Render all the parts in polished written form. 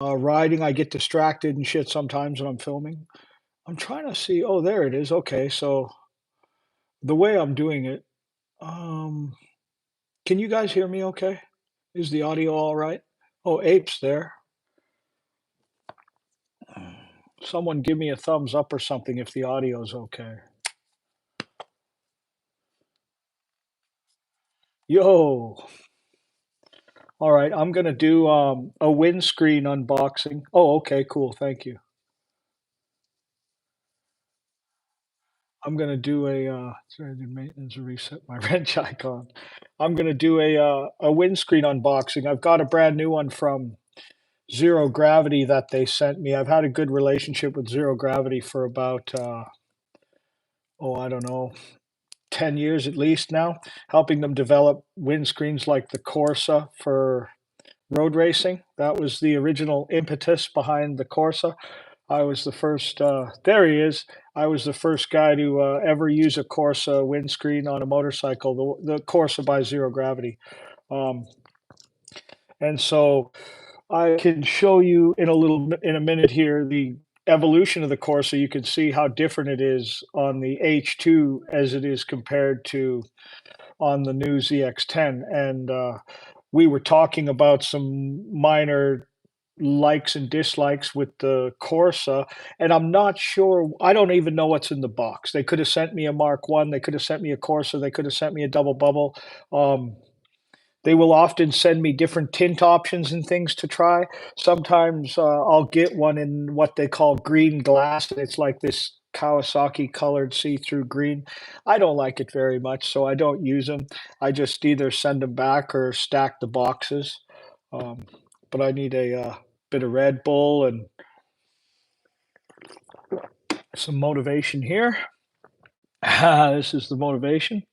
riding, I get distracted and shit sometimes when I'm filming. I'm trying to see. Oh, there it is. Okay, so the way I'm doing it, um, can you guys hear me okay? Is the audio all right? Oh, Ape's there. Someone give me a thumbs up or something if the audio's okay. Yo. All right, I'm gonna do a windscreen unboxing. Oh, okay, cool. Thank you. I'm gonna do sorry, the maintenance reset my wrench icon. I'm gonna do a windscreen unboxing. I've got a brand new one from ZeroGravity that they sent me. I've had a good relationship with ZeroGravity for about oh, I don't know, 10 years at least now, helping them develop windscreens like the Corsa for road racing. That was the original impetus behind the Corsa. I was the first, there he is. I was the first guy to ever use a Corsa windscreen on a motorcycle, the Corsa by ZeroGravity. Um, and so I can show you in a minute here the evolution of the Corsa. You can see how different it is on the H2 as it is compared to on the new ZX-10. And we were talking about some minor likes and dislikes with the Corsa, and I'm not sure. I don't even know what's in the box. They could have sent me a Mark One. They could have sent me a Corsa. They could have sent me a double bubble. Um, they will often send me different tint options and things to try. Sometimes I'll get one in what they call green glass, and it's like this Kawasaki colored see-through green. I don't like it very much, so I don't use them. I just either send them back or stack the boxes. Um, but I need a bit of Red Bull and some motivation here. This is the motivation.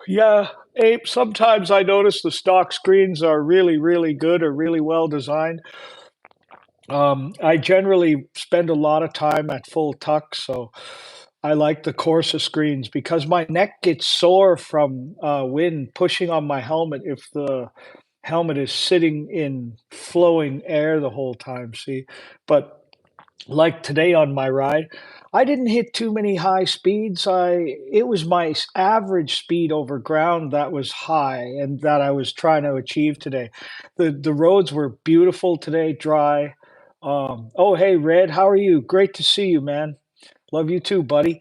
Yeah, Ape, sometimes I notice the stock screens are really, really good or really well designed. I generally spend a lot of time at full tuck, so I like the Corsa screens because my neck gets sore from wind pushing on my helmet if the helmet is sitting in flowing air the whole time, see? But like today on my ride, I didn't hit too many high speeds. It was my average speed over ground that was high and that I was trying to achieve today. The roads were beautiful today, dry. Oh hey Red, how are you? Great to see you, man. Love you too, buddy.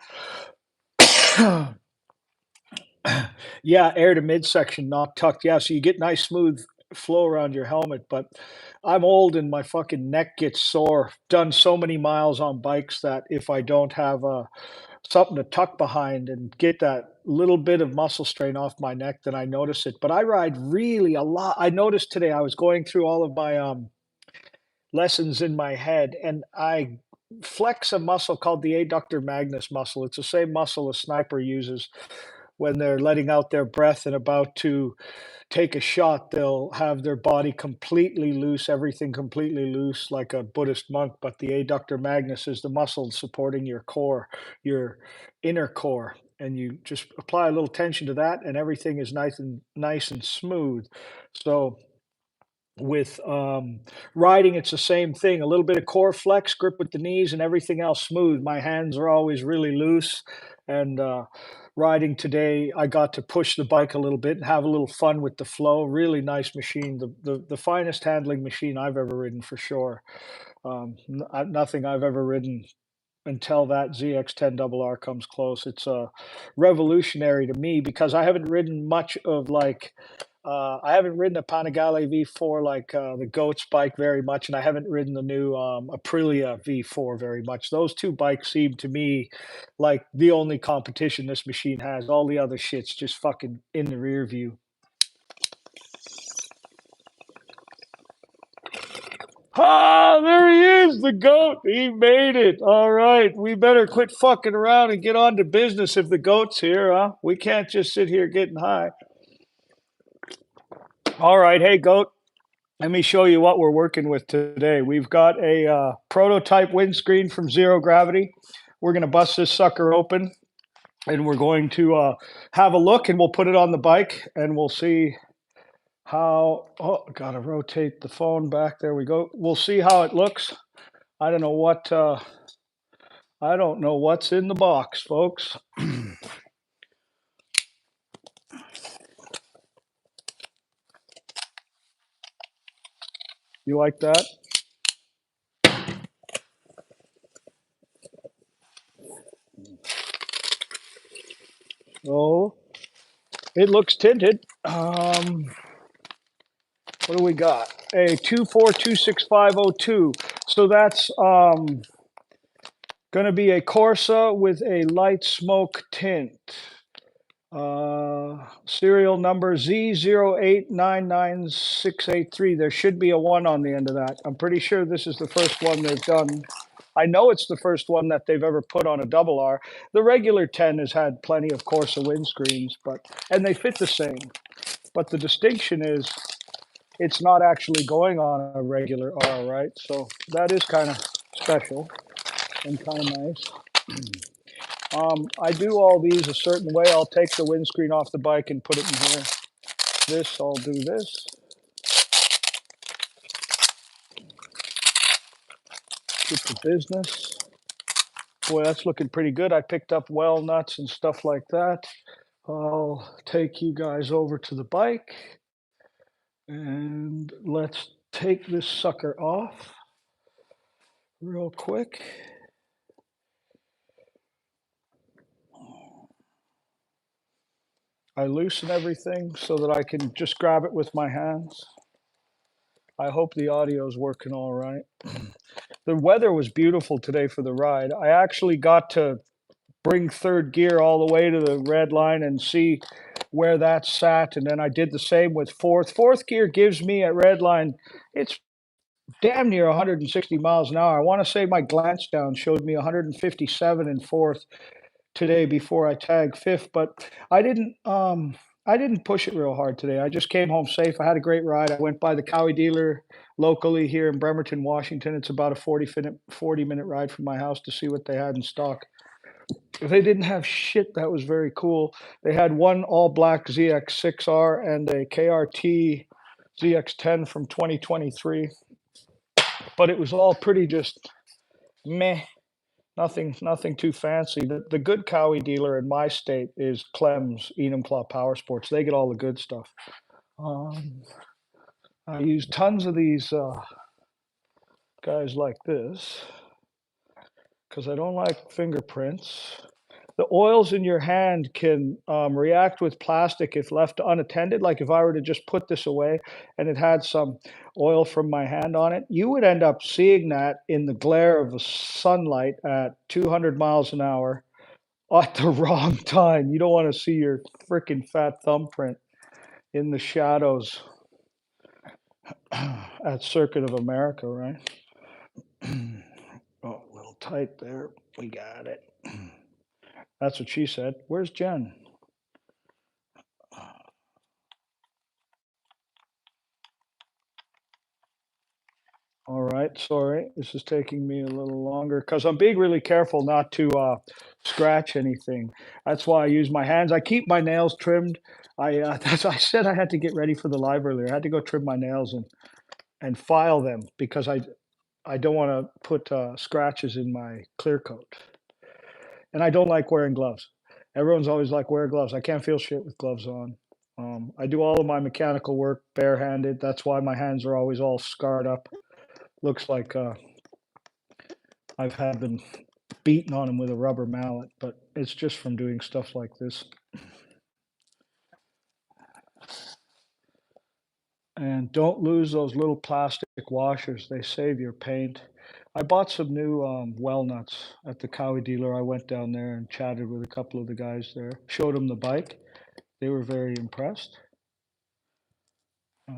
Yeah, air to midsection, not tucked. Yeah, so you get nice smooth flow around your helmet. But I'm old and my fucking neck gets sore. Done so many miles on bikes that if I don't have something to tuck behind and get that little bit of muscle strain off my neck, then I notice it. But I ride really a lot. I noticed today I was going through all of my lessons in my head and I flex a muscle called the adductor magnus muscle. It's the same muscle a sniper uses when they're letting out their breath and about to take a shot. They'll have their body completely loose, everything completely loose, like a Buddhist monk. But the adductor magnus is the muscle supporting your core, your inner core. And you just apply a little tension to that, and everything is nice and smooth. So with riding, it's the same thing. A little bit of core flex, grip with the knees, and everything else smooth. My hands are always really loose. And riding today, I got to push the bike a little bit and have a little fun with the flow. Really nice machine, the finest handling machine I've ever ridden for sure. Nothing I've ever ridden until that ZX-10RR comes close. It's revolutionary to me because I haven't ridden much of like I haven't ridden a Panigale V4 like the Goats bike very much, and I haven't ridden the new Aprilia V4 very much. Those two bikes seem to me like the only competition this machine has. All the other shit's just fucking in the rear view. Ah, there he is, the goat. He made it. All right. We better quit fucking around and get on to business if the goat's here, huh? We can't just sit here getting high. All right. Hey, goat. Let me show you what we're working with today. We've got a prototype windscreen from ZeroGravity. We're going to bust this sucker open and we're going to have a look, and we'll put it on the bike, and we'll see how. Oh, gotta rotate the phone back. There we go. We'll see how it looks. I don't know what. I don't know what's in the box, folks. You like that? Oh, it looks tinted. What do we got? A 2426502. So that's going to be a Corsa with a light smoke tint. Serial number Z0899683. There should be a 1 on the end of that. I'm pretty sure this is the first one they've done. I know it's the first one that they've ever put on a double R. The regular 10 has had plenty of Corsa windscreens, and they fit the same. But the distinction is it's not actually going on a regular R, right? So that is kind of special and kind of nice. I do all these a certain way. I'll take the windscreen off the bike and put it in here. This, I'll do this. Get the business. Boy, that's looking pretty good. I picked up walnuts and stuff like that. I'll take you guys over to the bike, and let's take this sucker off real quick. I loosen everything so that I can just grab it with my hands. I hope the audio is working all right. The weather was beautiful today for the ride. I actually got to bring third gear all the way to the red line and see where that sat. And then I did the same with fourth. Fourth gear gives me at red line, it's damn near 160 miles an hour. I want to say my glance down showed me 157 in fourth today before I tagged fifth, but I didn't push it real hard today. I just came home safe. I had a great ride. I went by the Cowie dealer locally here in Bremerton, Washington. It's about a 40-minute ride from my house to see what they had in stock. They didn't have shit that was very cool. They had one all black ZX-6R and a KRT ZX-10 from 2023, but it was all pretty just meh. Nothing too fancy. The good Cowie dealer in my state is Clem's Enumclaw Power Sports. They get all the good stuff. I use tons of these guys like this because I don't like fingerprints. The oils in your hand can react with plastic if left unattended. Like if I were to just put this away and it had some oil from my hand on it, you would end up seeing that in the glare of the sunlight at 200 miles an hour at the wrong time. You don't want to see your freaking fat thumbprint in the shadows at Circuit of America, right? Oh, a little tight there. We got it. That's what she said. Where's Jen? All right, sorry. This is taking me a little longer because I'm being really careful not to scratch anything. That's why I use my hands. I keep my nails trimmed. I said I had to get ready for the live earlier. I had to go trim my nails and file them because I don't want to put scratches in my clear coat. And I don't like wearing gloves. Everyone's always like, wear gloves. I can't feel shit with gloves on. I do all of my mechanical work barehanded. That's why my hands are always all scarred up. Looks like I've had them beaten on them with a rubber mallet, but it's just from doing stuff like this. And don't lose those little plastic washers. They save your paint. I bought some new well nuts at the Cowie dealer. I went down there and chatted with a couple of the guys there, showed them the bike. They were very impressed.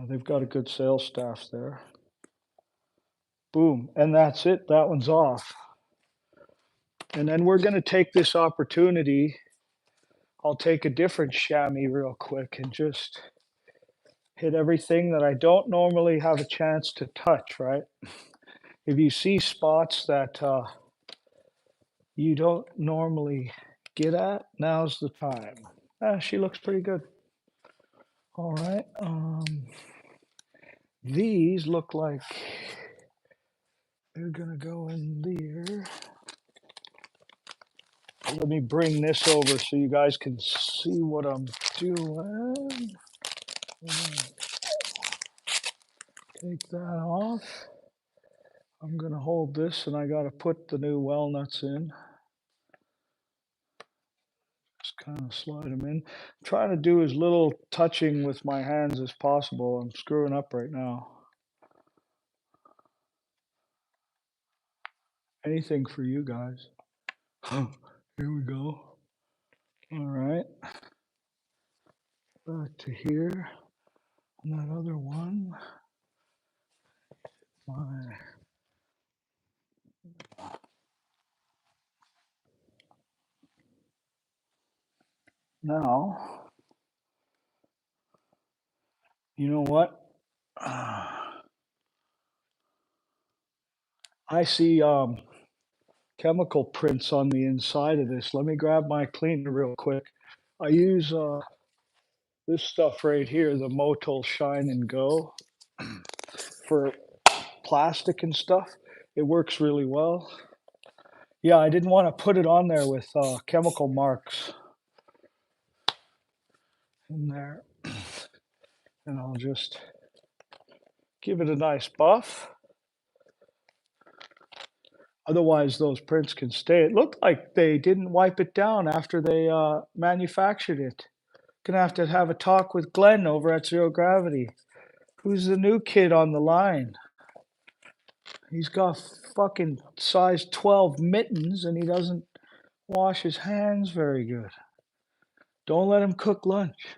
They've got a good sales staff there. Boom, and that's it. That one's off. And then we're going to take this opportunity. I'll take a different chamois real quick and just hit everything that I don't normally have a chance to touch, right? If you see spots that you don't normally get at, now's the time. She looks pretty good. All right. These look like they're gonna go in there. Let me bring this over so you guys can see what I'm doing. Take that off. I'm gonna hold this and I gotta put the new well nuts in. Just kind of slide them in. I'm trying to do as little touching with my hands as possible. I'm screwing up right now. Anything for you guys. Here we go. All right. Back to here. And that other one. Now, you know what? I see chemical prints on the inside of this. Let me grab my cleaner real quick. I use this stuff right here, the Motul Shine and Go, for plastic and stuff. It works really well. Yeah, I didn't want to put it on there with chemical marks in there. And I'll just give it a nice buff. Otherwise, those prints can stay. It looked like they didn't wipe it down after they manufactured it. Gonna have a talk with Glenn over at ZeroGravity. Who's the new kid on the line? He's got fucking size 12 mittens and he doesn't wash his hands very good. Don't let him cook lunch.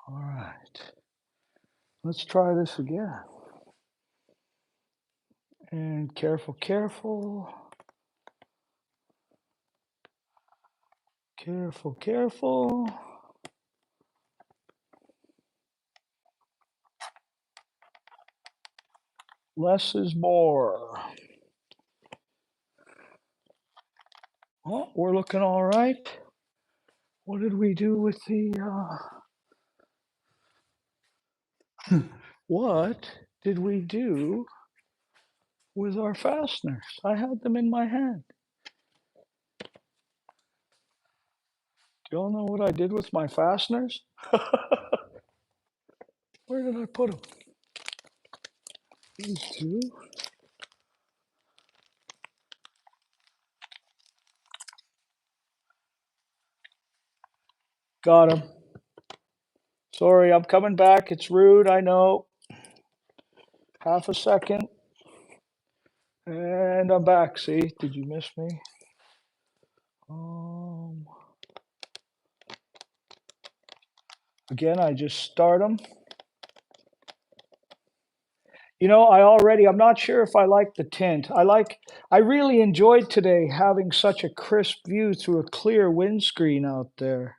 All right. Let's try this again. And careful, careful. Careful, careful. Less is more. Well, we're looking all right. What did we do with the, what did we do with our fasteners? I had them in my hand. Do y'all know what I did with my fasteners? Where did I put them? These two. Got him. Sorry, I'm coming back. It's rude, I know. Half a second. And I'm back. See, did you miss me? Again, I just start them. You know, I'm not sure if I like the tint. I really enjoyed today having such a crisp view through a clear windscreen out there.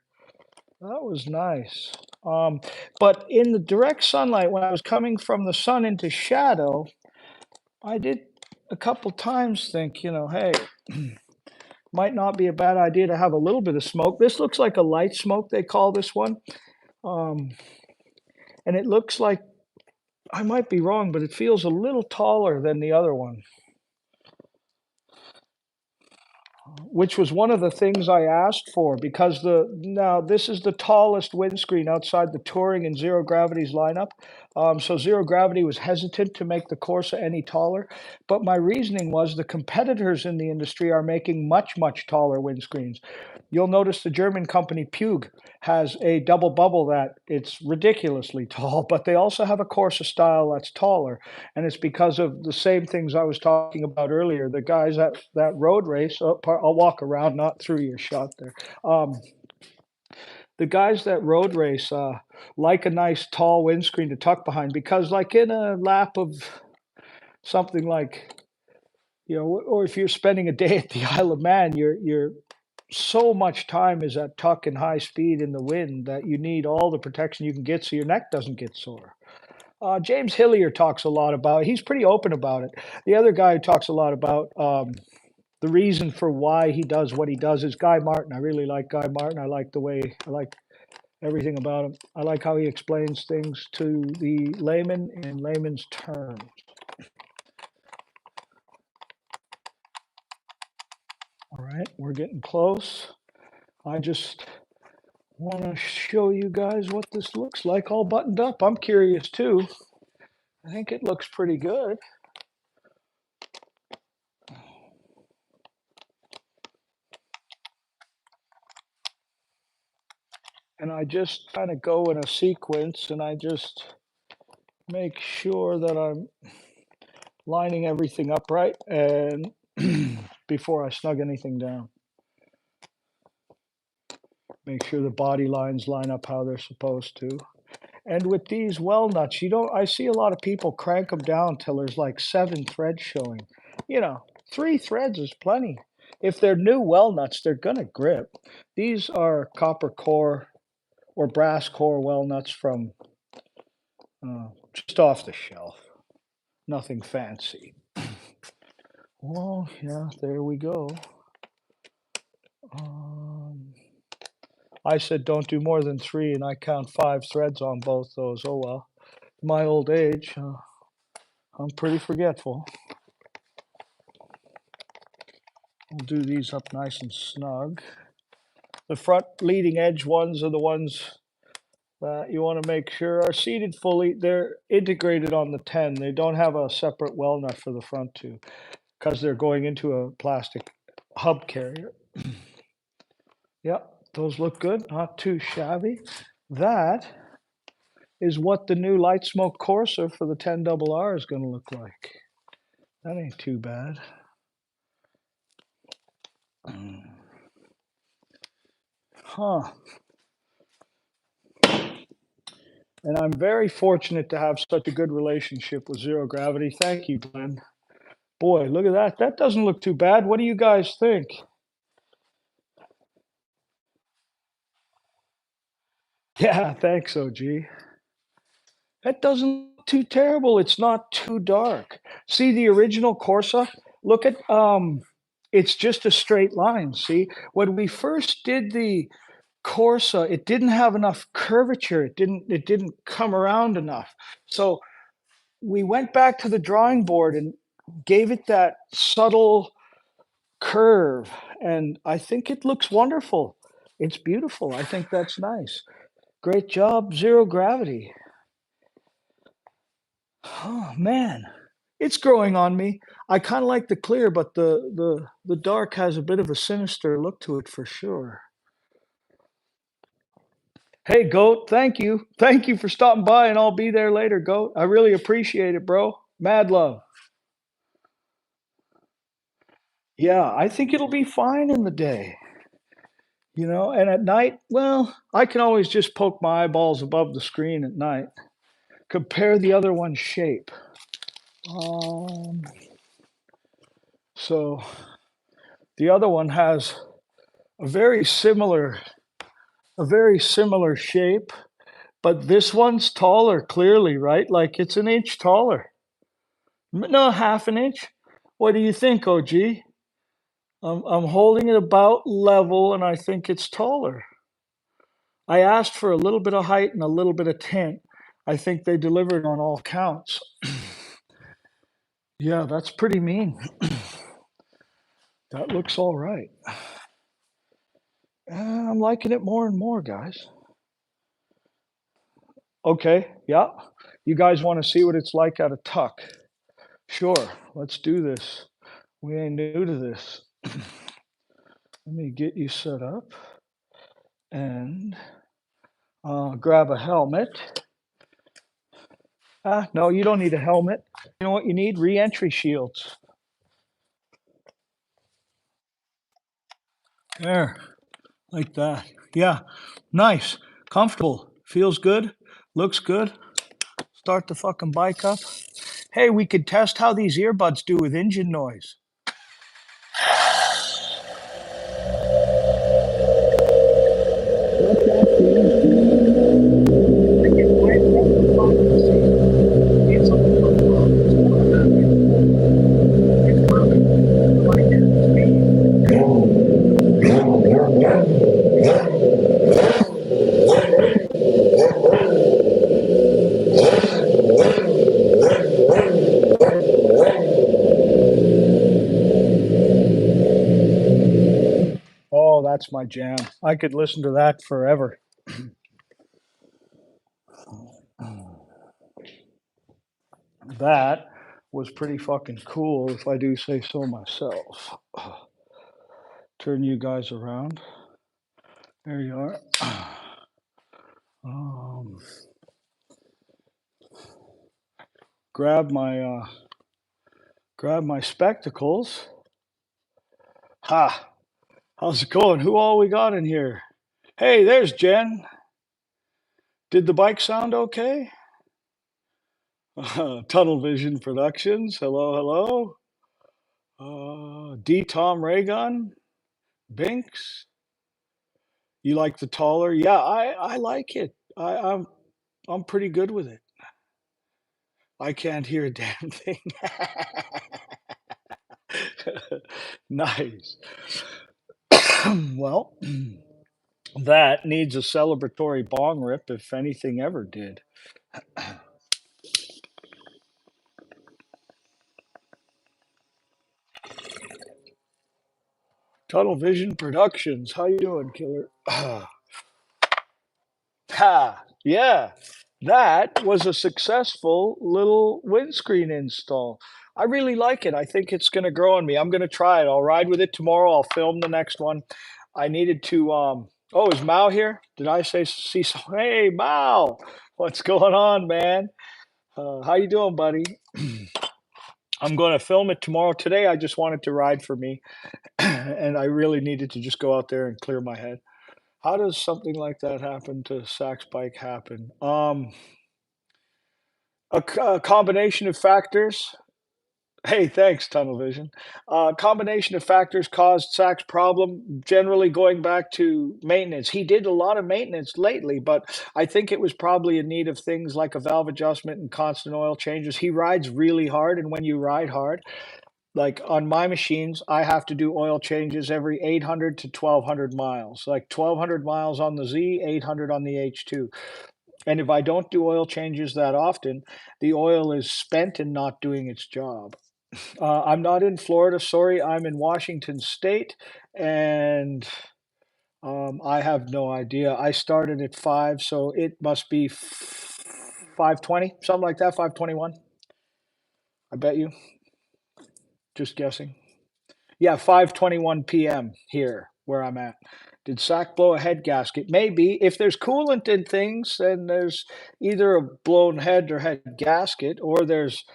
That was nice. But in the direct sunlight, when I was coming from the sun into shadow, I did a couple times think, you know, hey, might not be a bad idea to have a little bit of smoke. This looks like a light smoke, they call this one. And it looks like, I might be wrong, but it feels a little taller than the other one, which was one of the things I asked for, because now this is the tallest windscreen outside the Touring and ZeroGravity's lineup. So ZeroGravity was hesitant to make the Corsa any taller, but my reasoning was the competitors in the industry are making much, much taller windscreens. You'll notice the German company Pug has a double bubble that it's ridiculously tall, but they also have a Corsa style that's taller. And it's because of the same things I was talking about earlier. The guys at that road race, I'll walk around, not through your shot there. The guys that road race like a nice tall windscreen to tuck behind, because like in a lap of something like, you know, or if you're spending a day at the Isle of Man, you're so much time is at tuck and high speed in the wind that you need all the protection you can get so your neck doesn't get sore. James Hillier talks a lot about it. He's pretty open about it. The other guy who talks a lot about the reason for why he does what he does is Guy Martin. I really like Guy Martin. I like the way, I like everything about him. I like how he explains things to the layman in layman's terms. All right, we're getting close. I just want to show you guys what this looks like all buttoned up. I'm curious too. I think it looks pretty good. And I just kind of go in a sequence and I just make sure that I'm lining everything up right and before I snug anything down. Make sure the body lines line up how they're supposed to. And with these well nuts, I see a lot of people crank them down till there's like 7 threads showing. 3 threads is plenty. If they're new well nuts, they're gonna grip. These are copper core or brass core well nuts from just off the shelf. Nothing fancy. Well, yeah, there we go. I said don't do more than 3, and I count 5 threads on both those. Oh well. My old age, I'm pretty forgetful. We'll do these up nice and snug. The front leading edge ones are the ones that you want to make sure are seated fully. They're integrated on the 10. They don't have a separate well nut for the front two because they're going into a plastic hub carrier. Yep, those look good, not too shabby. That is what the new light smoke Corsa for the 10RR is going to look like. That ain't too bad. Huh. And I'm very fortunate to have such a good relationship with ZeroGravity. Thank you, Glenn. Boy, look at that. That doesn't look too bad. What do you guys think? Yeah, thanks, OG. That doesn't look too terrible. It's not too dark. See the original Corsa? Look at it's just a straight line. See, when we first did the Corsa, it didn't have enough curvature. It didn't come around enough. So we went back to the drawing board and gave it that subtle curve, and I think it looks wonderful. It's beautiful. I think that's nice. Great job, ZeroGravity. Oh man, it's growing on me. I kind of like the clear, but the dark has a bit of a sinister look to it for sure. Hey, Goat, thank you. Thank you for stopping by, and I'll be there later, Goat. I really appreciate it, bro. Mad love. Yeah, I think it'll be fine in the day. And at night, well, I can always just poke my eyeballs above the screen at night. Compare the other one's shape. So the other one has a very similar shape, but this one's taller, clearly, right? Like it's an inch taller. No, half an inch. What do you think, OG? I'm holding it about level, and I think it's taller. I asked for a little bit of height and a little bit of tint. I think they delivered on all counts. Yeah, that's pretty mean. That looks all right. I'm liking it more and more, guys. Okay, yeah. You guys want to see what it's like at a tuck? Sure, let's do this. We ain't new to this. Let me get you set up and grab a helmet. No, you don't need a helmet. You know what you need? Re-entry shields. There, like that. Yeah, nice, comfortable, feels good, looks good. Start the fucking bike up. Hey, we could test how these earbuds do with engine noise. my jam. I could listen to that forever. That was pretty fucking cool, if I do say so myself. Turn you guys around. There you are. Um, grab my spectacles. Ha! How's it going? Who all we got in here? Hey, there's Jen. Did the bike sound okay? Tunnel Vision Productions. Hello, hello. D. Tom Raygun. Binks. You like the taller? Yeah, I like it. I'm pretty good with it. I can't hear a damn thing. Nice. Well, that needs a celebratory bong rip if anything ever did. Tunnel Vision Productions. How you doing, killer? Ha! Yeah, that was a successful little windscreen install. I really like it. I think it's going to grow on me. I'm going to try it. I'll ride with it tomorrow. I'll film the next one. I needed to. Oh, is Mao here? Did I say see? Hey, Mao, what's going on, man? How you doing, buddy? I'm going to film it tomorrow. Today, I just wanted to ride for me, and I really needed to just go out there and clear my head. How does something like that happen to Sax bike happen? A combination of factors. Hey, thanks, Tunnel Vision. A combination of factors caused Sax's problem, generally going back to maintenance. He did a lot of maintenance lately, but I think it was probably in need of things like a valve adjustment and constant oil changes. He rides really hard, and when you ride hard, like on my machines, I have to do oil changes every 800 to 1200 miles, like 1200 miles on the Z, 800 on the H2. And if I don't do oil changes that often, the oil is spent and not doing its job. I'm not in Florida, sorry. I'm in Washington State, and I have no idea. I started at 5, so it must be 5:20, something like that, 5:21. I bet you. Just guessing. Yeah, 5:21 p.m. here where I'm at. Did Sack blow a head gasket? Maybe. If there's coolant in things, then there's either a blown head or head gasket, or there's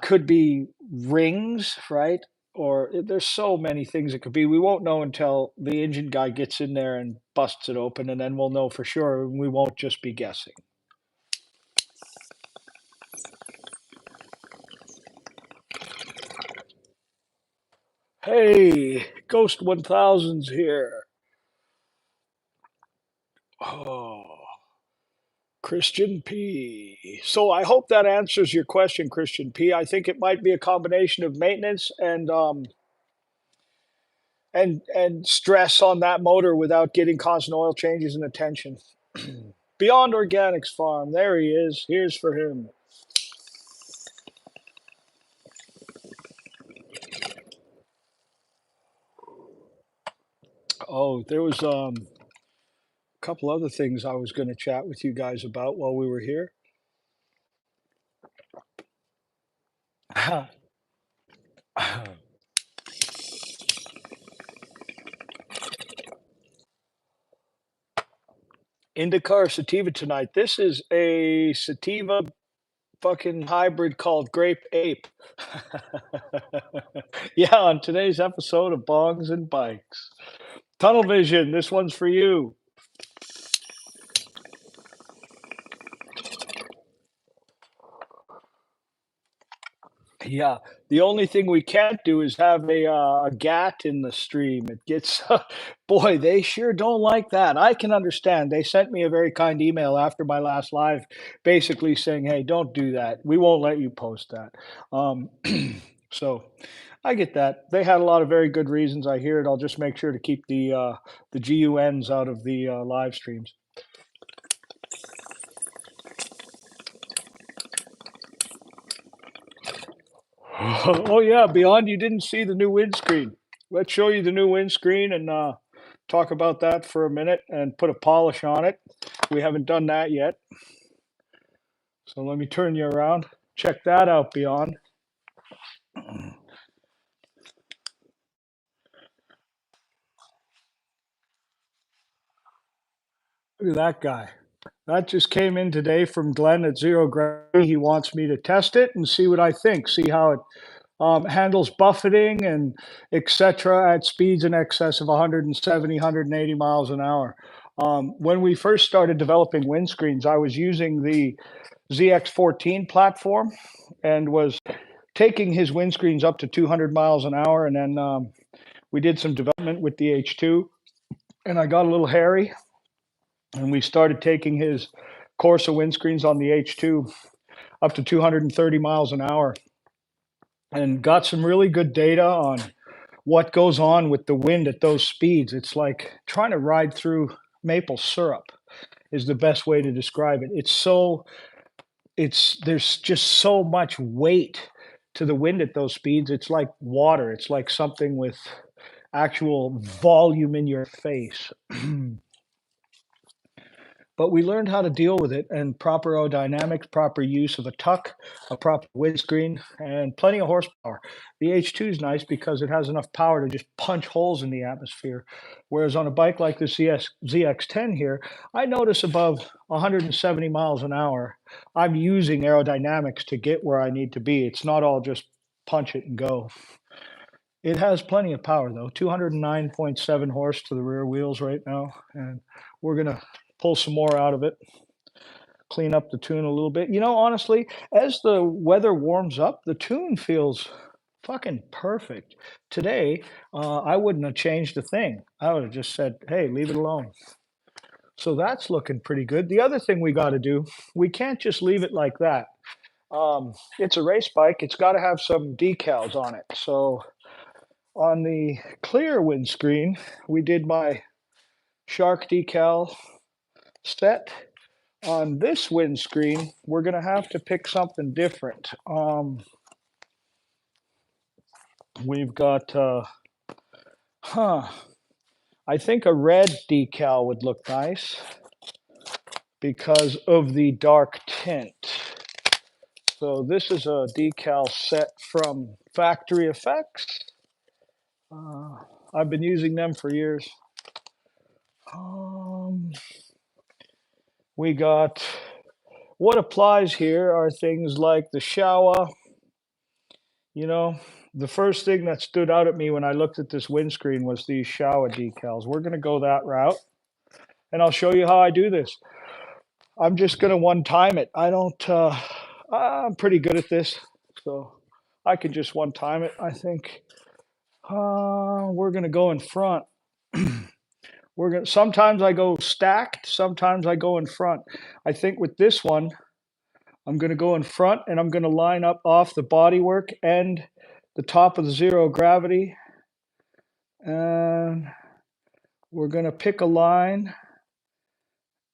could be rings, right? Or there's so many things it could be. We won't know until the engine guy gets in there and busts it open, and then we'll know for sure. And we won't just be guessing. Hey, Ghost 1000's here. Oh, Christian P. So I hope that answers your question, Christian P. I think it might be a combination of maintenance and stress on that motor without getting constant oil changes and attention. Beyond Organics Farm, there he is. Here's for him. Oh, there was a couple other things I was going to chat with you guys about while we were here. IndyCar sativa tonight. This is a sativa fucking hybrid called Grape Ape. Yeah, on today's episode of Bongs and Bikes. Tunnel Vision, this one's for you. Yeah, the only thing we can't do is have a GAT in the stream. It gets, boy, they sure don't like that. I can understand. They sent me a very kind email after my last live, basically saying, "Hey, don't do that. We won't let you post that." Um, so I get that. They had a lot of very good reasons. I hear it. I'll just make sure to keep the GUNs out of the live streams. Oh yeah, Beyond, you didn't see the new windscreen. Let's show you the new windscreen and talk about that for a minute and put a polish on it. We haven't done that yet. So let me turn you around. Check that out beyond. Look at that guy. That just came in today from Glenn at ZeroGravity. He wants me to test it and see what I think, see how it handles buffeting and etc. at speeds in excess of 170, 180 miles an hour. When we first started developing windscreens, I was using the ZX-14 platform and was taking his windscreens up to 200 miles an hour. And then we did some development with the H2, and I got a little hairy, and we started taking his Corsa windscreens on the H2 up to 230 miles an hour and got some really good data on what goes on with the wind at those speeds. It's like trying to ride through maple syrup is the best way to describe it. There's just so much weight to the wind at those speeds. It's like water. It's like something with actual volume in your face. But we learned how to deal with it, and proper aerodynamics, proper use of a tuck, a proper windscreen, and plenty of horsepower. The H2 is nice because it has enough power to just punch holes in the atmosphere. Whereas on a bike like the ZX-10 here, I notice above 170 miles an hour, I'm using aerodynamics to get where I need to be. It's not all just punch it and go. It has plenty of power though, 209.7 horse to the rear wheels right now, and we're gonna pull some more out of it, clean up the tune a little bit. You know, honestly, as the weather warms up, the tune feels fucking perfect. Today, I wouldn't have changed a thing. I would have just said, hey, leave it alone. So that's looking pretty good. The other thing we got to do, we can't just leave it like that. It's a race bike. It's got to have some decals on it. So on the clear windscreen, we did my shark decal set. On this windscreen, we're going to have to pick something different. We've got, I think a red decal would look nice because of the dark tint. So this is a decal set from Factory Effects. I've been using them for years. We got, what applies here are things like the Showa. You know, the first thing that stood out at me when I looked at this windscreen was these Showa decals. We're going to go that route, and I'll show you how I do this. I'm just going to one-time it. I'm pretty good at this, so I can just one-time it, I think. We're going to go in front. Sometimes I go stacked, sometimes I go in front. I think with this one, I'm going to go in front, and I'm going to line up off the bodywork and the top of the ZeroGravity. And we're going to pick a line,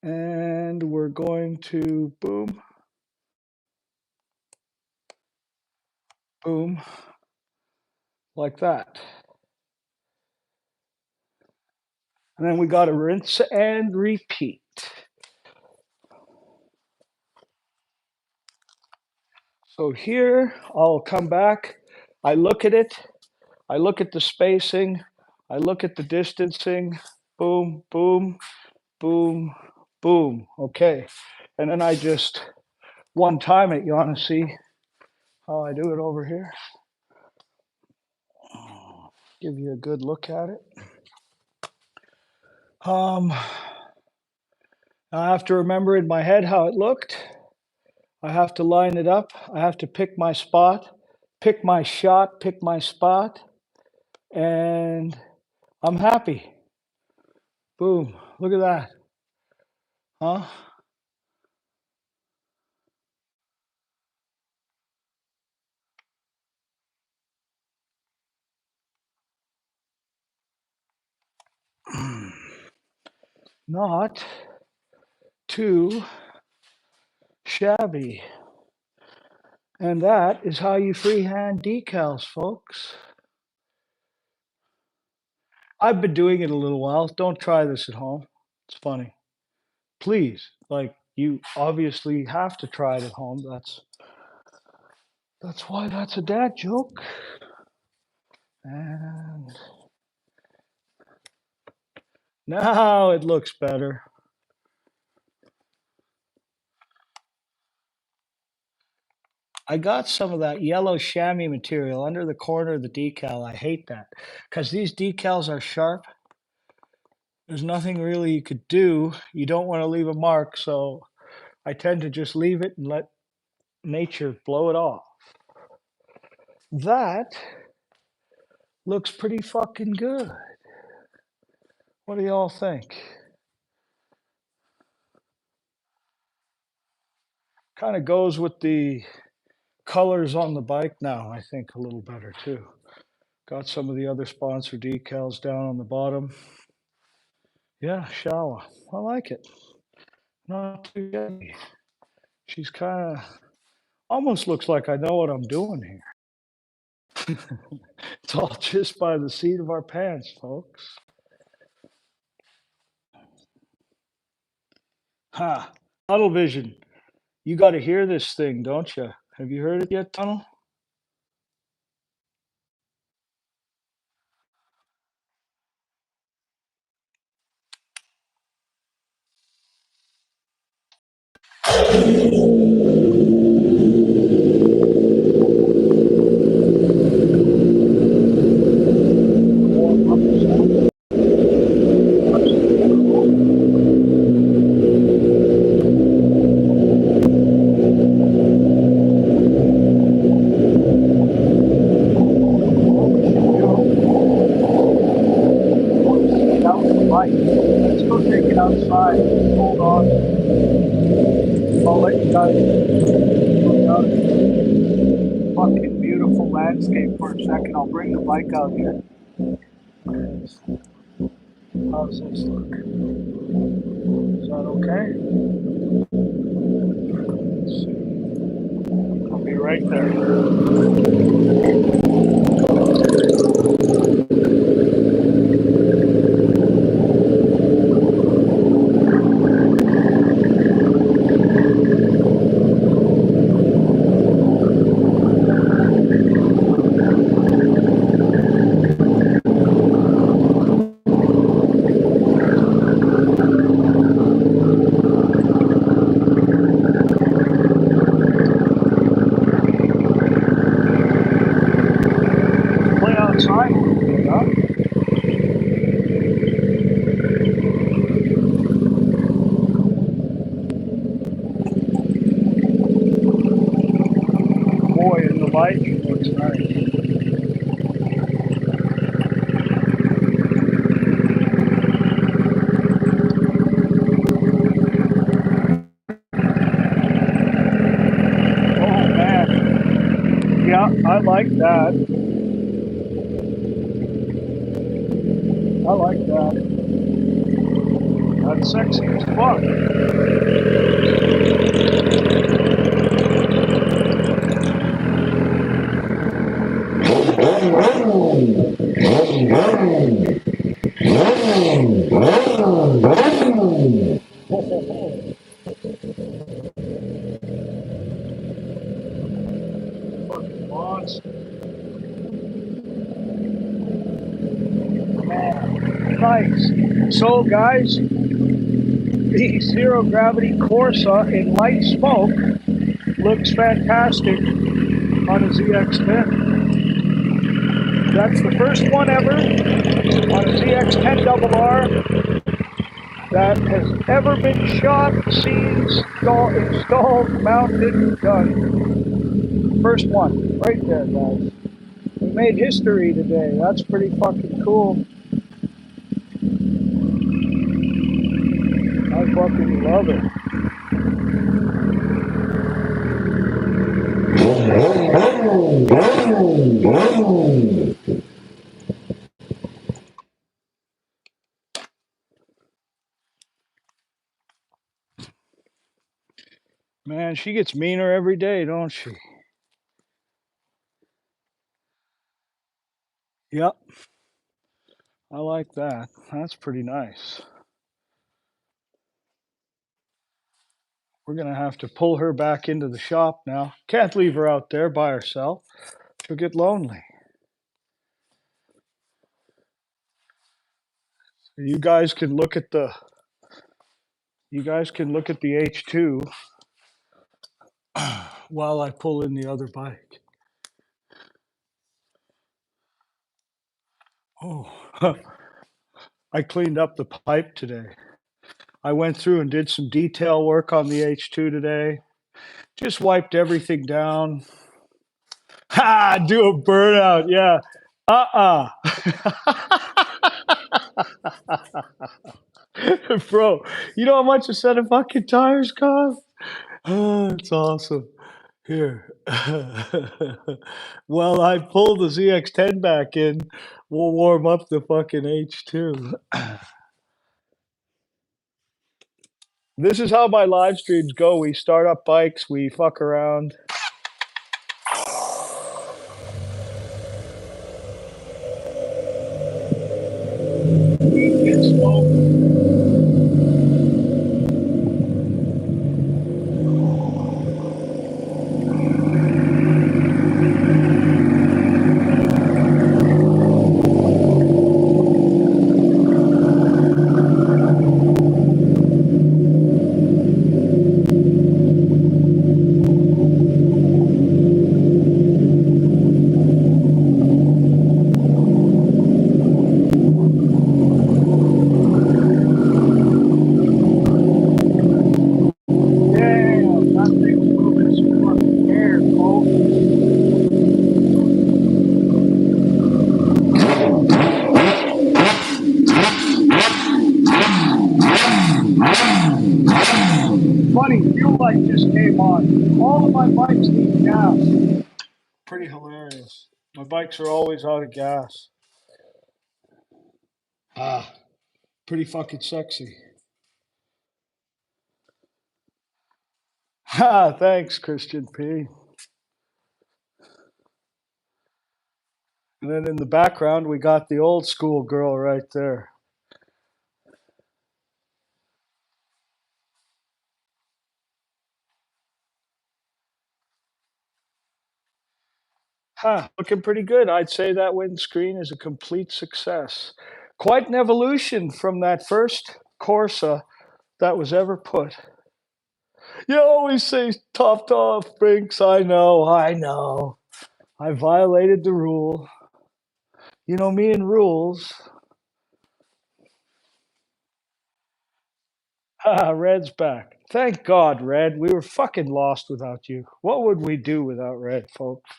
and we're going to boom, boom, like that. And then we got to rinse and repeat. So here, I'll come back. I look at it. I look at the spacing. I look at the distancing. Boom, boom, boom, boom. Okay. And then I just one-time it. You want to see how I do it over here? Give you a good look at it. I have to remember in my head how it looked. I have to line it up. I have to pick my spot, pick my shot, pick my spot, and I'm happy. Boom. Look at that. Huh? Not too shabby. And that is how you freehand decals, folks. I've been doing it a little while. Don't try this at home. It's funny. Please, like you obviously have to try it at home. That's why that's a dad joke. And now it looks better. I got some of that yellow chamois material under the corner of the decal. I hate that because these decals are sharp. There's nothing really you could do. You don't want to leave a mark, so I tend to just leave it and let nature blow it off. That looks pretty fucking good. What do y'all think? Kind of goes with the colors on the bike now, I think, a little better too. Got some of the other sponsor decals down on the bottom. Yeah, shower. I like it. Not too shabby. She's kind of almost looks like I know what I'm doing here. It's all just by the seat of our pants, folks. Ha! Tunnel vision. You got to hear this thing, don't you? Have you heard it yet, Tunnel? Let's go take it outside. Hold on. I'll let you guys look out at the fucking beautiful landscape for a second. I'll bring the bike out here. How's this look? Is that okay? Let's see. I'll be right there. Play outside. Yeah. Boy, in the bike looks nice. Oh man. Yeah, I like that. I like that. That's sexy as fuck. Fucking monster. Man, nice. So guys, the Zero Gravity Corsa in light smoke looks fantastic on a ZX-10. That's the first one ever on a ZX-10RR that has ever been shot, seen, installed, mounted, done. First one, right there, guys. We made history today. That's pretty fucking cool. I fucking love it. Man, she gets meaner every day, don't she? Yep. I like that. That's pretty nice. We're gonna have to pull her back into the shop now. Can't leave her out there by herself. She'll get lonely. You guys can look at the H2 while I pull in the other bike. Oh, I cleaned up the pipe today. I went through and did some detail work on the H2 today. Just wiped everything down. Ha! Do a burnout, yeah. Uh-uh. Bro, you know how much a set of fucking tires cost? Oh, it's awesome. Here. Well, I pull the ZX-10 back in. We'll warm up the fucking H2. This is how my live streams go. We start up bikes, we fuck around. It's slow. Damn, that thing's moving some fucking air, folks. Funny, fuel light just came on. All of my bikes need gas. Pretty hilarious. My bikes are always out of gas. Ah, pretty fucking sexy. Ha, thanks, Christian P. And then in the background, we got the old school girl right there. Looking pretty good. I'd say that windscreen is a complete success. Quite an evolution from that first Corsa that was ever put. You always say topped off brinks. I know, I know. I violated the rule. You know me and rules. Red's back. Thank God, Red. We were fucking lost without you. What would we do without Red, folks?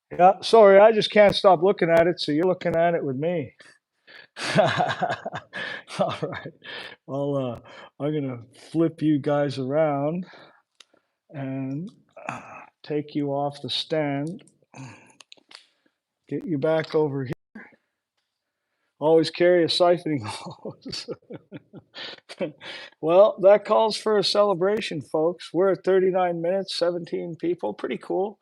Yeah, sorry, I just can't stop looking at it, so you're looking at it with me. All right. Well, I'm gonna flip you guys around and take you off the stand. Get you back over here. Always carry a siphoning hose. Well, that calls for a celebration, folks. We're at 39 minutes, 17 people. Pretty cool.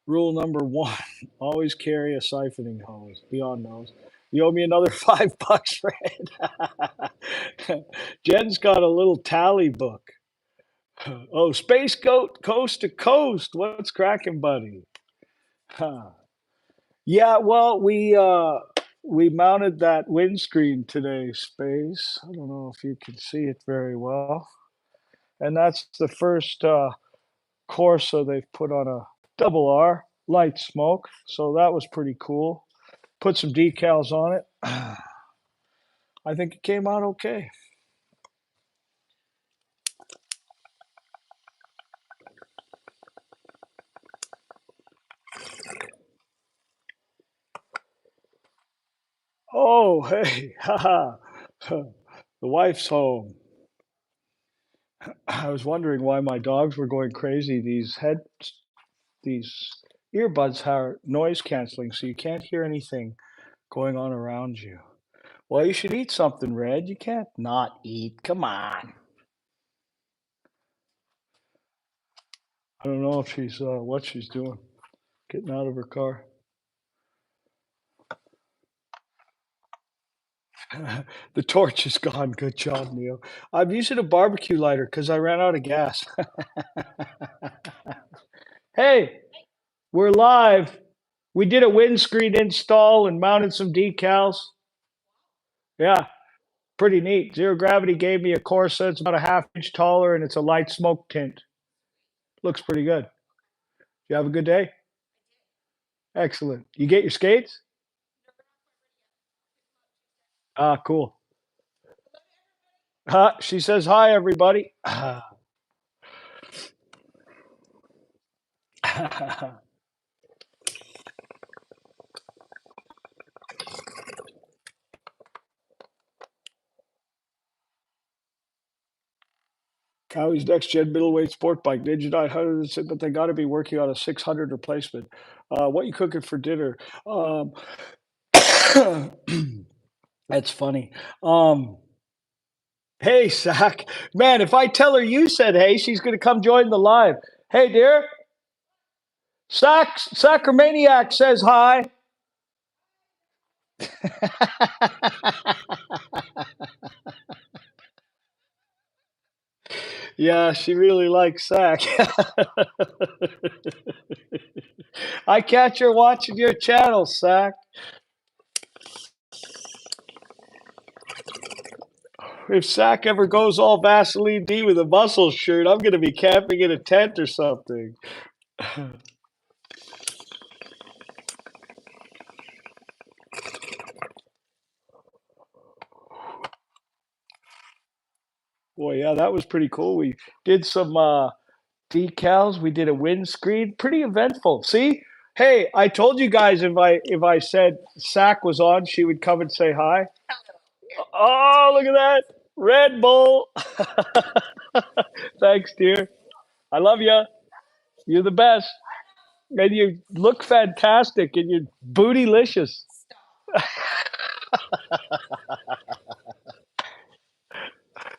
Rule number one, always carry a siphoning hose. Beyond those. You owe me another $5, Fred. Jen's got a little tally book. Oh, Space Goat, coast to coast. What's cracking, buddy? Huh. Yeah, well, we mounted that windscreen today, Space. I don't know if you can see it very well. And that's the first Corsa they've put on a double R light smoke. So that was pretty cool. Put some decals on it. I think it came out okay. Oh, hey, haha. The wife's home. I was wondering why my dogs were going crazy. These earbuds are noise canceling, so you can't hear anything going on around you. Well, you should eat something, Red. You can't not eat. Come on. I don't know if she's what she's doing, getting out of her car. The torch is gone. Good job, Neil. I'm using a barbecue lighter because I ran out of gas. Hey, we're live. We did a windscreen install and mounted some decals. Yeah, pretty neat. Zero Gravity gave me a Corsa. It's about a half-inch taller and it's a light smoke tint. Looks pretty good. You have a good day? Excellent. You get your skates? Ah, cool. She says hi, everybody. Cowie's next gen middleweight sport bike, Ninja 900, but they got to be working on a 600 replacement. What you cooking for dinner? Um, that's funny. Hey, Sack. Man, if I tell her you said hey, she's going to come join the live. Hey, dear. Sacramaniac says hi. Yeah, she really likes Sack. I catch her watching your channel, Sack. If Sack ever goes all Vaseline D with a muscle shirt, I'm going to be camping in a tent or something. Boy, yeah, that was pretty cool. We did some decals. We did a windscreen. Pretty eventful. See? Hey, I told you guys if I said Sack was on, she would come and say hi. Oh, look at that. Red Bull. Thanks, dear. I love you. You're the best. And you look fantastic and you're bootylicious.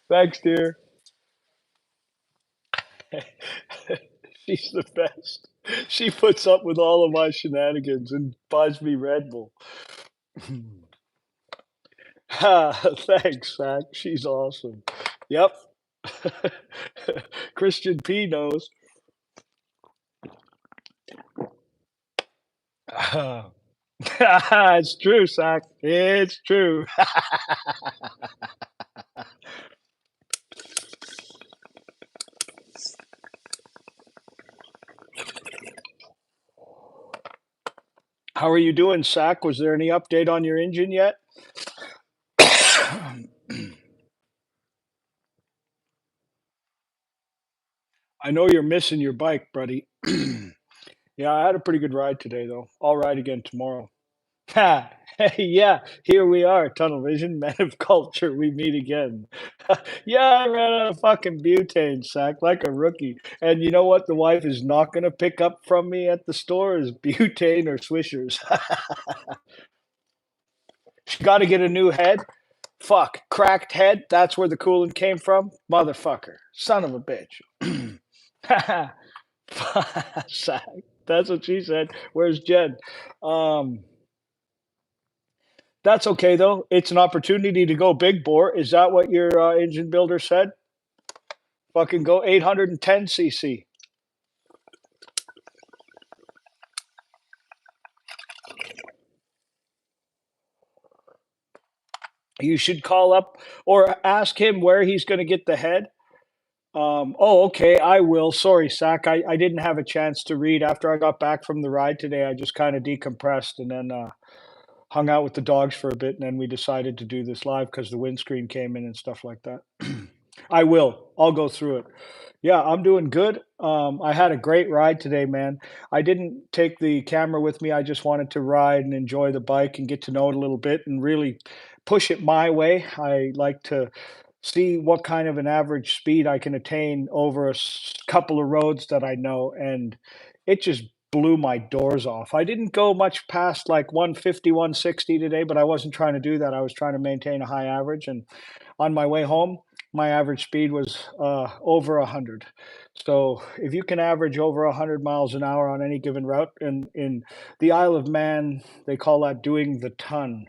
Thanks, dear. She's the best. She puts up with all of my shenanigans and buys me Red Bull. Thanks, Zach. She's awesome. Yep. Christian P knows. It's true, Zach. It's true. How are you doing, Zach? Was there any update on your engine yet? I know you're missing your bike, buddy. Yeah, I had a pretty good ride today, though. I'll ride again tomorrow. Ha! Yeah, here we are, Tunnel Vision, men of culture, we meet again. Yeah, I ran out of fucking butane, Sack, like a rookie. And you know what the wife is not going to pick up from me at the store is butane or Swishers. She got to get a new head. Fuck, cracked head, that's where the coolant came from? Motherfucker, son of a bitch. Sack, that's what she said. Where's Jen? Um, That's okay though. It's an opportunity to go big bore. Is that what your engine builder said? Fucking go 810 cc. You should call up or ask him where he's going to get the head. Oh, okay. I will. Sorry, Sack. I didn't have a chance to read after I got back from the ride today. I just kind of decompressed and then hung out with the dogs for a bit. And then we decided to do this live because the windscreen came in and stuff like that. I will. I'll go through it. Yeah, I'm doing good. I had a great ride today, man. I didn't take the camera with me. I just wanted to ride and enjoy the bike and get to know it a little bit and really push it my way. I like to see what kind of an average speed I can attain over a couple of roads that I know. And it just blew my doors off. I didn't go much past like 150, 160 today, but I wasn't trying to do that. I was trying to maintain a high average. And on my way home, my average speed was over 100. So if you can average over 100 miles an hour on any given route, in the Isle of Man, they call that doing the ton.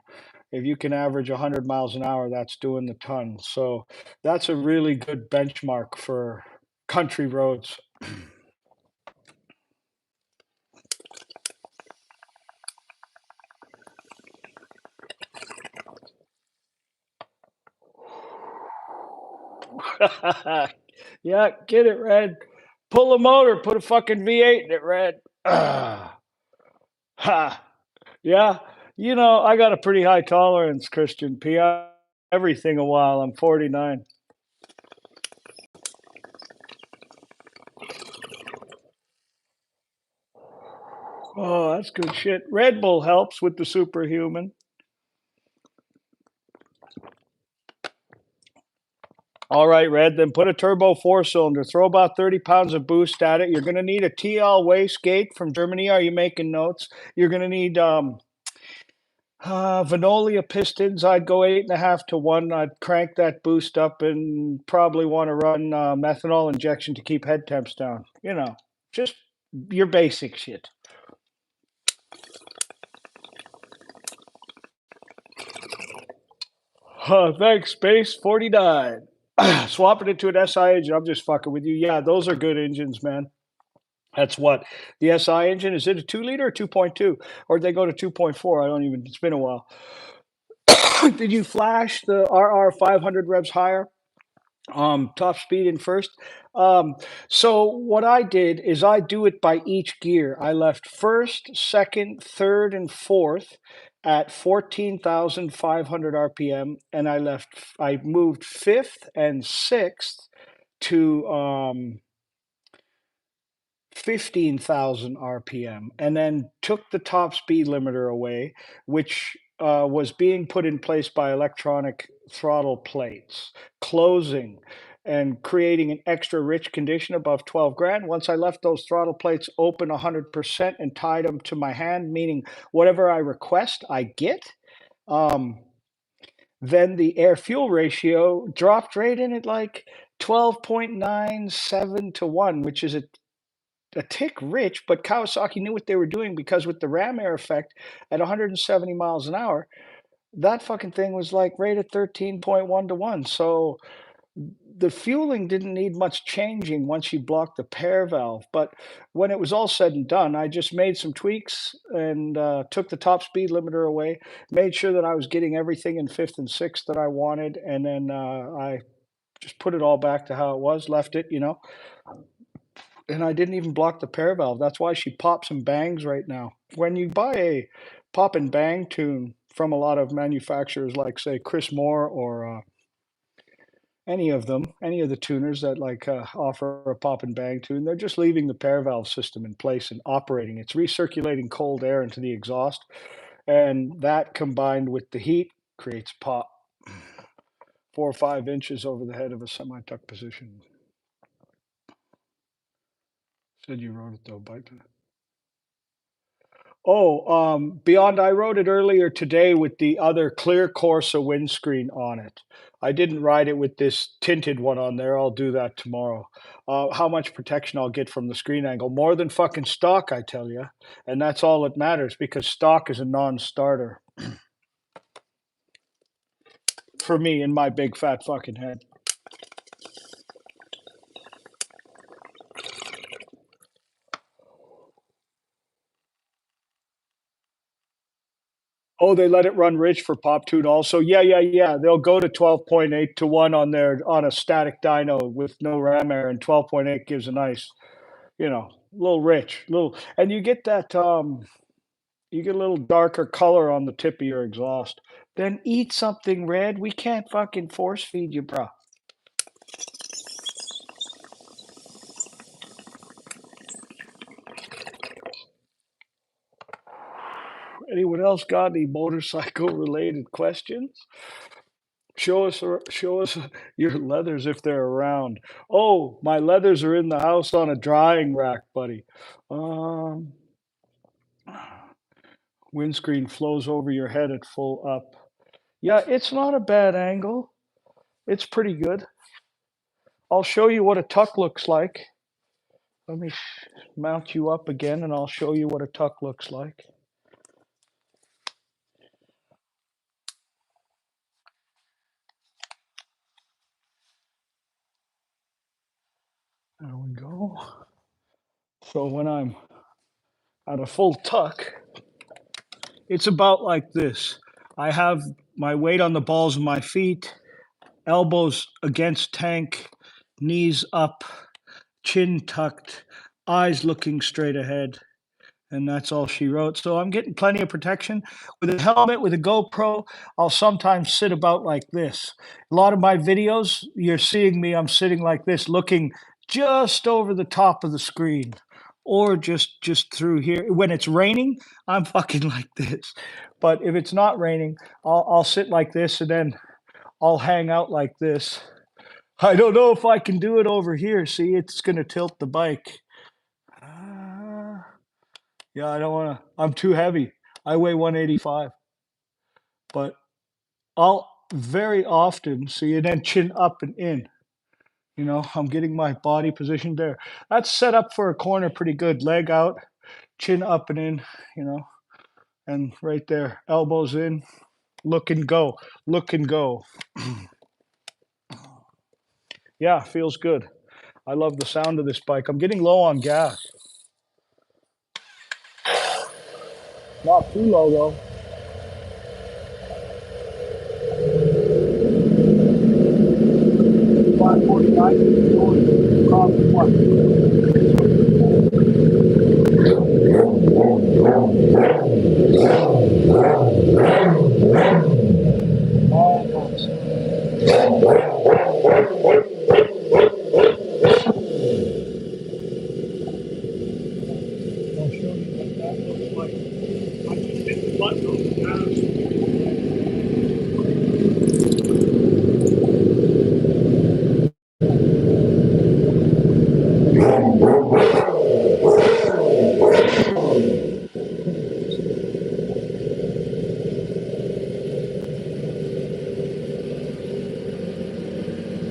If you can average 100 miles an hour, that's doing the ton. So that's a really good benchmark for country roads. Yeah, get it, Red. Pull a motor, put a fucking V8 in it, Red. Ah, ha. Yeah, I got a pretty high tolerance, Christian P. Everything a while. I'm 49. Oh, that's good shit. Red Bull helps with the superhuman. All right, Red, then put a turbo four-cylinder. Throw about 30 pounds of boost at it. You're going to need a TL wastegate from Germany. Are you making notes? You're going to need Venolia pistons. I'd go 8.5 to 1. I'd crank that boost up and probably want to run methanol injection to keep head temps down. Just your basic shit. Thanks, Space 49. Swapping it to an SI engine. I'm just fucking with you. Yeah, those are good engines, man. That's what the SI engine is. It a 2 liter or 2.2, or did they go to 2.4? I don't even. It's been a while. Did you flash the RR 500 revs higher? Top speed in first. So what I did is I do it by each gear. I left first, second, third, and fourth at 14,500 RPM, and I moved fifth and sixth to 15,000 RPM, and then took the top speed limiter away, which was being put in place by electronic throttle plates, closing and creating an extra rich condition above 12 grand. Once I left those throttle plates open 100% and tied them to my hand, meaning whatever I request, I get. Um, then the air fuel ratio dropped right in at like 12.97 to 1, which is a tick rich, but Kawasaki knew what they were doing because with the ram air effect at 170 miles an hour, that fucking thing was like right at 13.1 to 1. So the fueling didn't need much changing once you blocked the pair valve. But when it was all said and done, I just made some tweaks and took the top speed limiter away, made sure that I was getting everything in fifth and sixth that I wanted, and then I just put it all back to how it was, left it, and I didn't even block the pair valve. That's why she pops and bangs right now. When you buy a pop and bang tune from a lot of manufacturers, like say Chris Moore or any of them, any of the tuners that like offer a pop and bang tune, they're just leaving the pair valve system in place and operating. It's recirculating cold air into the exhaust, and that combined with the heat creates pop. 4 or 5 inches over the head of a semi-tuck position. Said you wrote it though, bike. Oh, beyond, I wrote it earlier today with the other clear Corsa windscreen on it. I didn't ride it with this tinted one on there. I'll do that tomorrow. How much protection I'll get from the screen angle? More than fucking stock, I tell you. And that's all that matters because stock is a non-starter for me in my big fat fucking head. Oh, they let it run rich for pop tune also. Yeah, yeah, yeah. They'll go to 12.8 to 1 on a static dyno with no ram air, and 12.8 gives a nice, a little rich, little, and you get a little darker color on the tip of your exhaust. Then eat something, Red. We can't fucking force feed you, bro. Anyone else got any motorcycle related questions? Show us your leathers if they're around. Oh, my leathers are in the house on a drying rack, buddy. Um, Windscreen flows over your head at full up. Yeah, it's not a bad angle. It's pretty good. I'll show you what a tuck looks like. Let me mount you up again and I'll show you what a tuck looks like. There we go. So when I'm at a full tuck, it's about like this. I have my weight on the balls of my feet, elbows against tank, knees up, chin tucked, eyes looking straight ahead. And that's all she wrote. So I'm getting plenty of protection. With a helmet, with a GoPro, I'll sometimes sit about like this. A lot of my videos, you're seeing me, I'm sitting like this, looking just over the top of the screen or just through here. When it's raining, I'm fucking like this. But if it's not raining, I'll sit like this and then I'll hang out like this. I don't know if I can do it over here. See, it's going to tilt the bike. Yeah, I don't want to. I'm too heavy. I weigh 185. But I'll very often see and then chin up and in. You know, I'm getting my body positioned there. That's set up for a corner pretty good. Leg out, chin up and in, you know, and right there, elbows in, look and go, look and go. Yeah, feels good. I love the sound of this bike. I'm getting low on gas. Not too low though. 549, probably I'll show you what that looks like. I just hit the button on the gas.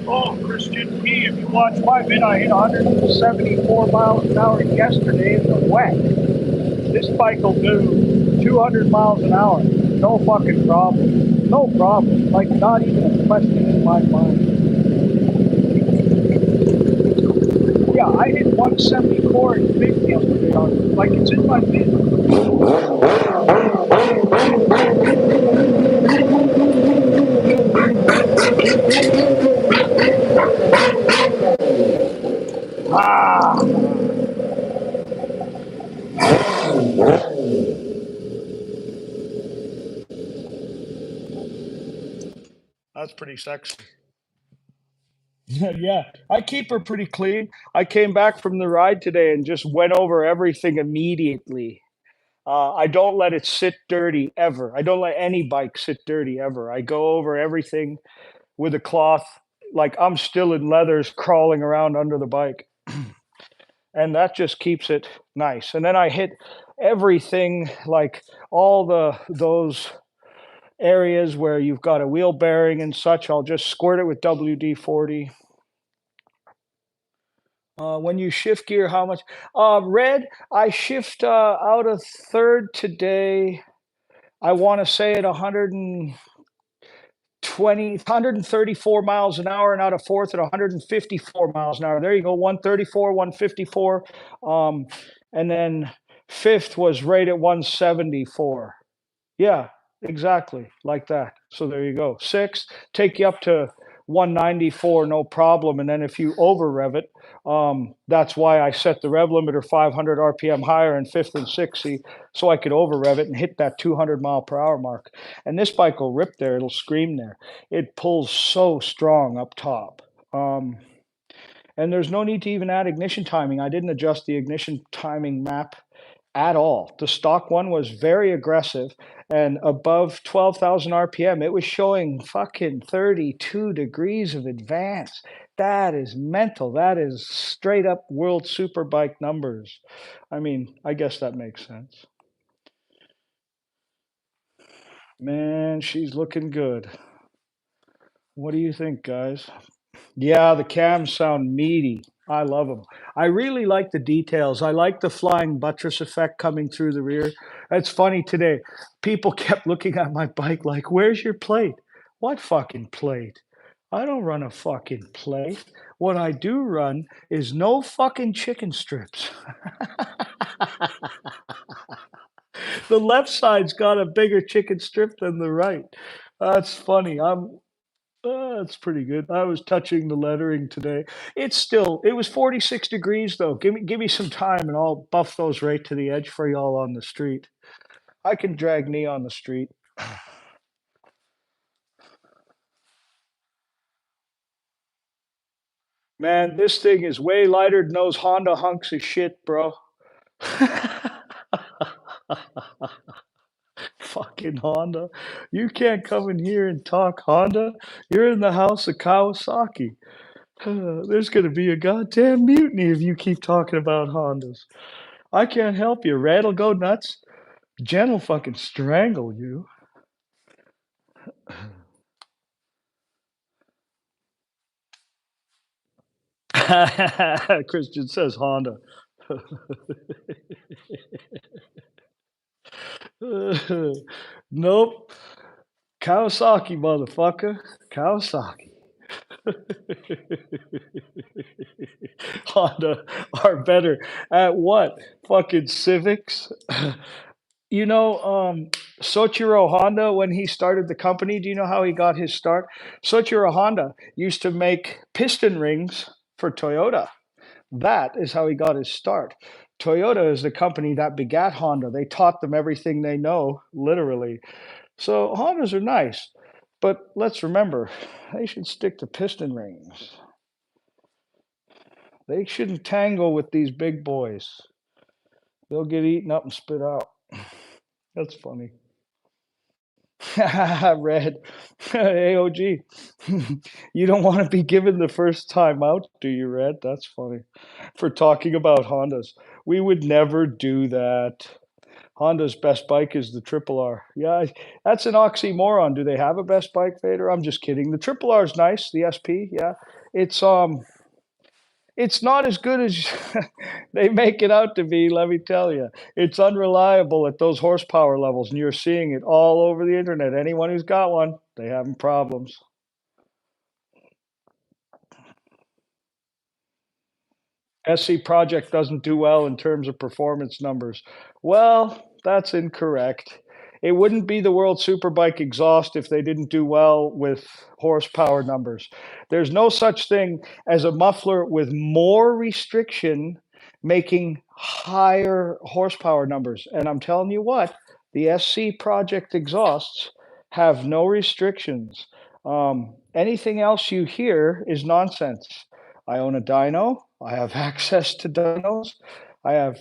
Oh, Christian P, if you watch my vid, I hit 174 miles an hour yesterday in the wet. This bike will do 200 miles an hour. No fucking problem. No problem. Like, not even a question in my mind. Yeah, I hit 174 in big yesterday on, like, it's in my vid. Ah! That's pretty sexy. Yeah, I keep her pretty clean. I came back from the ride today and just went over everything immediately. I don't let it sit dirty ever. I don't let any bike sit dirty ever. I go over everything with a cloth, like I'm still in leathers crawling around under the bike. And that just keeps it nice. And then I hit everything, like all those areas where you've got a wheel bearing and such. I'll just squirt it with WD-40. When you shift gear, how much? Red, I shift out a third today. I want to say at 134 miles an hour, and out of fourth at 154 miles an hour. There you go, 134, 154. And then fifth was right at 174. Yeah, exactly, like that. So there you go. Sixth, take you up to 194, no problem. And then if you over rev it, that's why I set the rev limiter 500 RPM higher in fifth and sixth, see, so I could over rev it and hit that 200 mile per hour mark. And this bike will rip there, it'll scream there. It pulls so strong up top. And there's no need to even add ignition timing. I didn't adjust the ignition timing map at all. The stock one was very aggressive and above 12,000 RPM. It was showing fucking 32 degrees of advance. That is mental. That is straight up world superbike numbers. I mean, I guess that makes sense. Man, she's looking good. What do you think, guys? Yeah, the cams sound meaty. I love them. I really like the details. I like the flying buttress effect coming through the rear. It's funny today. People kept looking at my bike like, "Where's your plate?" What fucking plate? I don't run a fucking plate. What I do run is no fucking chicken strips. The left side's got a bigger chicken strip than the right. That's funny. That's pretty good. I was touching the lettering today. It was 46 degrees though. Give me some time and I'll buff those right to the edge for y'all on the street. I can drag knee on the street. Man, this thing is way lighter than those Honda hunks of shit, bro. Fucking Honda. You can't come in here and talk Honda. You're in the house of Kawasaki. There's going to be a goddamn mutiny if you keep talking about Hondas. I can't help you. Red will go nuts. Jen will fucking strangle you. Christian says Honda. Nope. Kawasaki, motherfucker. Kawasaki. Honda are better at what? Fucking Civics? You know, Soichiro Honda, when he started the company, do you know how he got his start? Soichiro Honda used to make piston rings for Toyota. That is how he got his start. Toyota is the company that begat Honda. They taught them everything they know, literally. So Hondas are nice, but let's remember, they should stick to piston rings. They shouldn't tangle with these big boys. They'll get eaten up and spit out. That's funny. Red. AOG. You don't want to be given the first time out, do you, Red? That's funny. For talking about Hondas. We would never do that. Honda's best bike is the Triple R. Yeah, that's an oxymoron. Do they have a best bike, Vader? I'm just kidding. The Triple R is nice, the SP, yeah. It's it's not as good as they make it out to be, let me tell you. It's unreliable at those horsepower levels, and you're seeing it all over the internet. Anyone who's got one, they having problems. SC Project doesn't do well in terms of performance numbers. Well, that's incorrect. It wouldn't be the World Superbike exhaust if they didn't do well with horsepower numbers. There's no such thing as a muffler with more restriction making higher horsepower numbers. And I'm telling you what, the SC Project exhausts have no restrictions. Anything else you hear is nonsense. I own a dyno. I have access to dynos. I have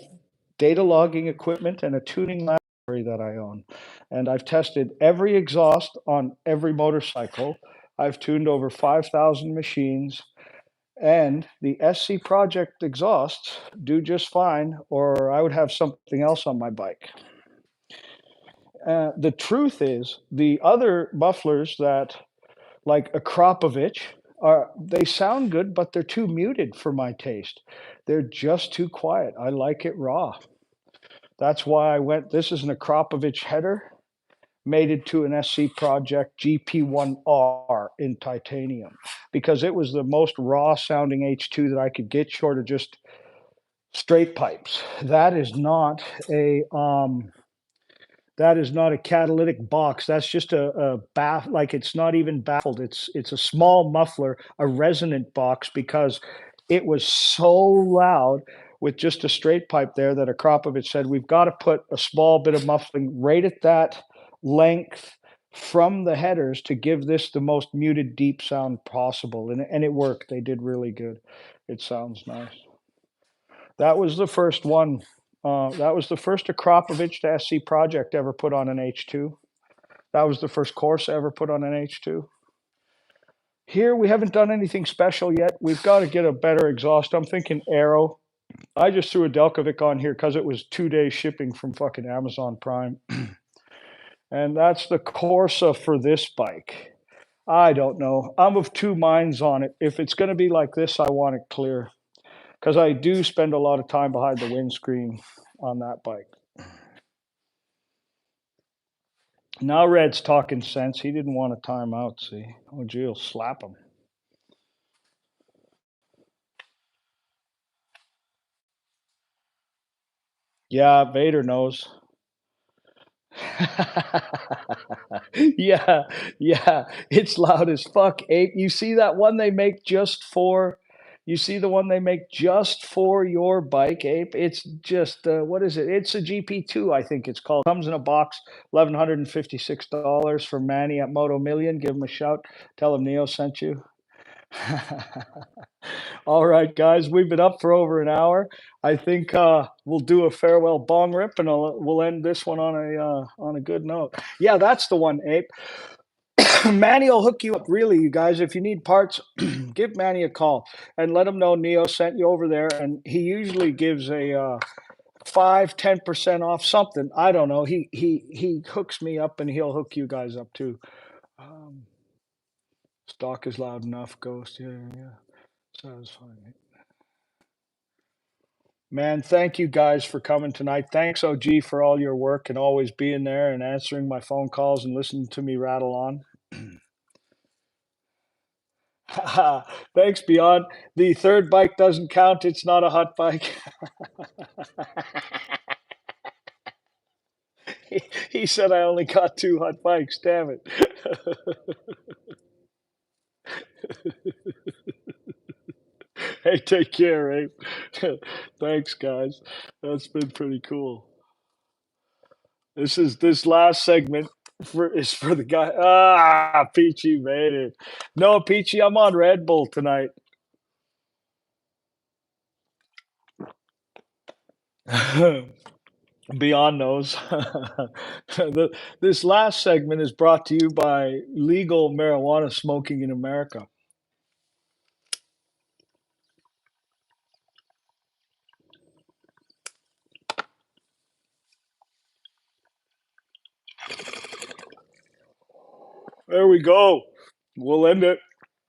data logging equipment and a tuning library that I own. And I've tested every exhaust on every motorcycle. I've tuned over 5,000 machines. And the SC Project exhausts do just fine, or I would have something else on my bike. The truth is, the other mufflers that like a Kropovich they sound good, but they're too muted for my taste. They're just too quiet. I like it raw. That's why I went. This is an Akropovich header, mated to an SC Project GP1R in titanium, because it was the most raw sounding H2 that I could get, short of just straight pipes. That is not a catalytic box. That's just a like it's not even baffled. It's a small muffler, a resonant box, because it was so loud with just a straight pipe there that Akropovich said, we've got to put a small bit of muffling right at that length from the headers to give this the most muted, deep sound possible. And it worked. They did really good. It sounds nice. That was the first one. That was the first Akropovich to SC Project ever put on an H2. That was the first Corsa ever put on an H2. Here, we haven't done anything special yet. We've got to get a better exhaust. I'm thinking Aero. I just threw a Delcovic on here because it was 2 days shipping from fucking Amazon Prime. and that's the Corsa for this bike. I don't know. I'm of two minds on it. If it's going to be like this, I want it clear because I do spend a lot of time behind the windscreen on that bike. Now Red's talking sense. He didn't want a timeout, see? Oh, gee, he'll slap him. Yeah, Vader knows. Yeah, yeah, it's loud as fuck, Ape. You see that one they make just for you see the one they make just for your bike, Ape? It's just what is it? It's a GP2, I think it's called. Comes in a box, $1,156 from Manny at Moto Million. Give him a shout. Tell him Neo sent you. All right, guys, we've been up for over an hour. I think we'll do a farewell bong rip, and we'll end this one on a good note. Yeah, that's the one, Ape. Manny will hook you up. Really, you guys, if you need parts, give Manny a call and let him know Neo sent you over there. And he usually gives a 5-10% off something. I don't know. He hooks me up, and he'll hook you guys up too. Um, Stock is loud enough, Ghost. Yeah, yeah. Satisfying. Man, thank you guys for coming tonight. Thanks, OG, for all your work and always being there and answering my phone calls and listening to me rattle on. Thanks, Beyond. The third bike doesn't count. It's not a hot bike. he said I only got 2 hot bikes. Damn it. Hey, take care, Abe. Thanks, guys. That's been pretty cool. This last segment is for the guy. Ah, Peachy made it. No, Peachy, I'm on Red Bull tonight. Beyond knows. This last segment is brought to you by legal marijuana smoking in America. There we go. We'll end it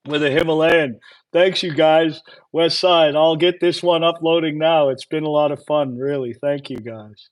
with a Himalayan. Thanks, you guys. West Side. I'll get this one uploading now. It's been a lot of fun, really. Thank you, guys.